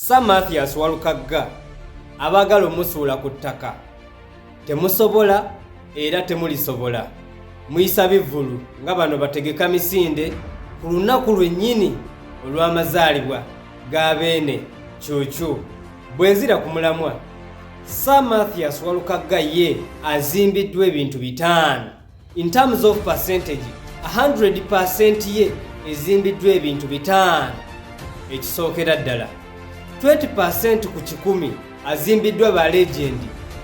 Sir Mathias Walukagga abagala omusuula ku ttaka temusobola era temulisobola muyisa bivvulu nga bano bategeka misinde ku lunaku lwennyini olw'amazaalibwa g'abeene Cuucu bwenzira ku mulamwa. Sir Mathias Walukagga ye azimbiddwa ebintu bitaano. In terms of percentage 100% ye ezimbiddwa ebintu bitaano. Ekisookera ddala 20% ku 100 azimbiddwa ba legend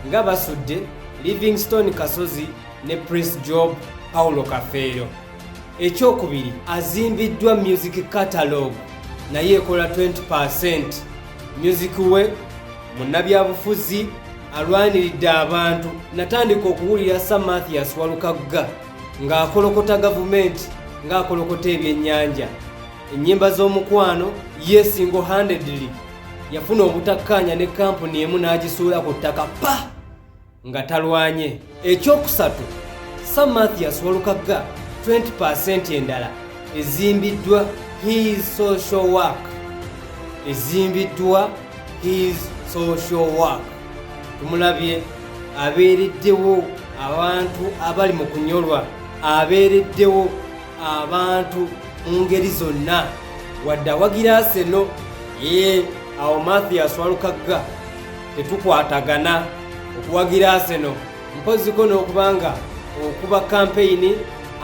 nga Basudde, Livingstone Kasozi ne Prince Job Paulo Kafeero. Ekyokubiri azimbiddwa music catalog naye ekola 20%. Music we munnabyabufuzi alwaniridde abantu. Natandika okuwulira Sir Mathias Walukagga ng'akolokota gavumenti ng'akolokota ebyennyanja. Ennyimba z'omukwano ye single-handedly yafuna obutakkaanya ne kampuni emu n'agisuula ku ttaka pa nga talwanye. Ekyokusatu Sir Mathias Walukagga 20% endala ezimbiddwa his social work. Ezimbiddwa his social work. Tumulabye abeereddewo abantu abali mu kunyolwa, abeereddewo abantu mu ngeri zonna wadde awagira Arsenal. Awo Mathias Walukagga tetukwatagana okuwagira Arsenal mpoziko n'okubanga okuba campaign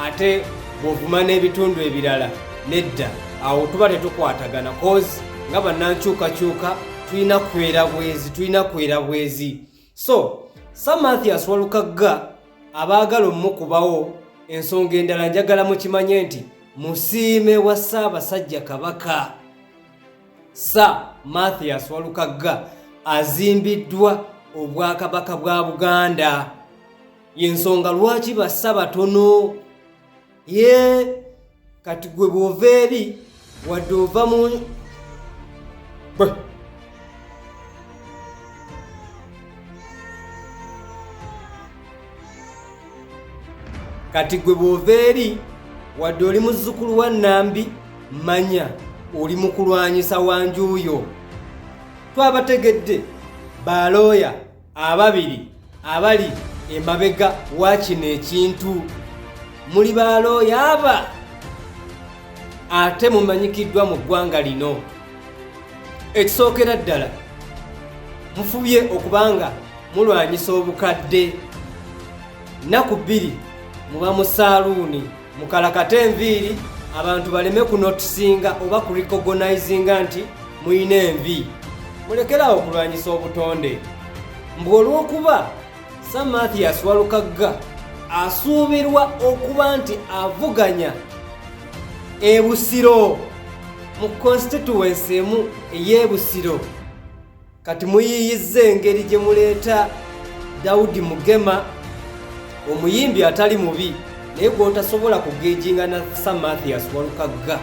ate bw'ovuma n'ebitundu ebirala nedda, awo tuba tetukwatagana cause nga bannankyukakyuka tulina kwera bwezi. So Sir Mathias Walukagga abaagala omukubawo ensonga endala njagala mukimanye nti musiime wa Ssaabasajja Kabaka. Sir Mathias Walukagga azimbiddwa obwakabaka bwa Buganda. Yensonga lwaki bassa batono kati gwe bw'ova eri wadde ova mu kati gwe bw'ova eri wadde oli muzzukulu wa Nambi manya oli mu kulwanyisa Wanjuuyo. Twabategedde ba Looya ababiri abali emabega wa kino ekintu. Muli ba Looya aba ate mumanyikiddwa mu ggwanga lino. Ekisookera ddala mufubye okubanga mulwanyisa obukadde. Nnaku bbiri muba mu saaluuni mukalakate enviiri abantu baleme kunotisinga oba kuricognizinga nti muyina envi. Mulekerawo okulwanyisa obutonde. Mbwe olw'okuba Sir Mathias Walukagga asuubirwa okuba nti avuganya e Busiro mu constituency emu ey'e Busiro. Kati muyiiyizza engeri gye muleeta Daudi Mugema omuyimbi atali mubi naye gw'otasobola kugeejinga na Sir Mathias Walukagga.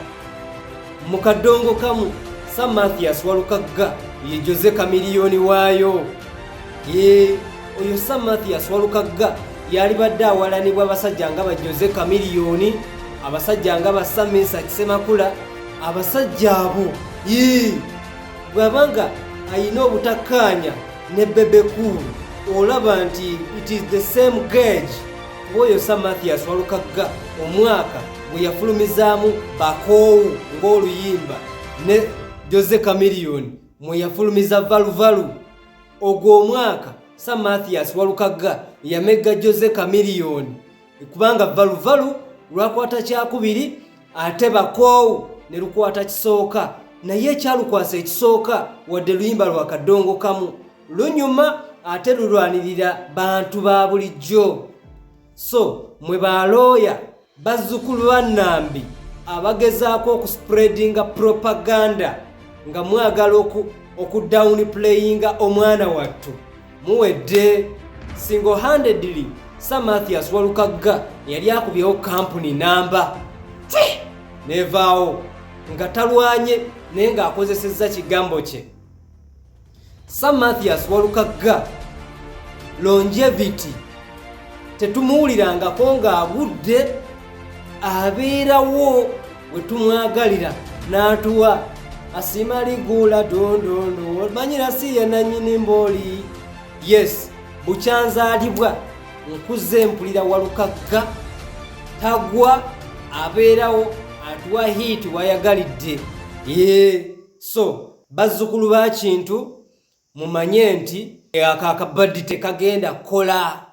Mu kadongo kamu Sir Mathias Walukagga ye Jose Kamiliyoni waayo. Oyo Sir Mathias Walukagga yali badde awalanibwa abasajja nga ba Jose Kamiliyoni, abasajja nga ba Samisa Kisemakula. Abasajja abo bw'abanga ayina obutakkaanya ne Bebekulu olaba nti it is the same gauge bw'oyo Sir Mathias Walukagga omwaka bwe yafulumizaamu Bakoowu ng'oluyimba ne Jose Kamiliyoni mwe yafulumiza Valuvalu. Ogwo omwaka Sir Mathias Walukagga yamegga Jose Kamiliyoni kubanga Valuvalu lwakwata kyakubiri ate Bakoowu ne lukwata kisooka, naye ekyalukwasa ekisooka wadde luyimba lwa kadongo kamu lunyuma ate lulwanirira bantu ba bulijjo. So mwe ba Looya bazzukulu ba Nambi abagezaako okuspreadinga propaganda nga mwagala okudownplayinga omwana wattu muwedde. Single-handedly Sir Mathias Walukagga yali akubyewo kampuni namba nevaawo nga talwanye naye ng'akozesezza kigambo kye. Sir Mathias Walukagga longevity tetumuwulirangako ng'agudde, abeerawo we tumwagalira n'atuwa asima ligula dondondo omanyira si ye nannyini mbooli. Yes, bukyanzaalibwa nkuze mpulira Walukagga tagwa abeerawo atuwa hiiti wayagalidde. So bazzukulu ba Kintu mumanye nti ako akabaddi tekagenda kukola.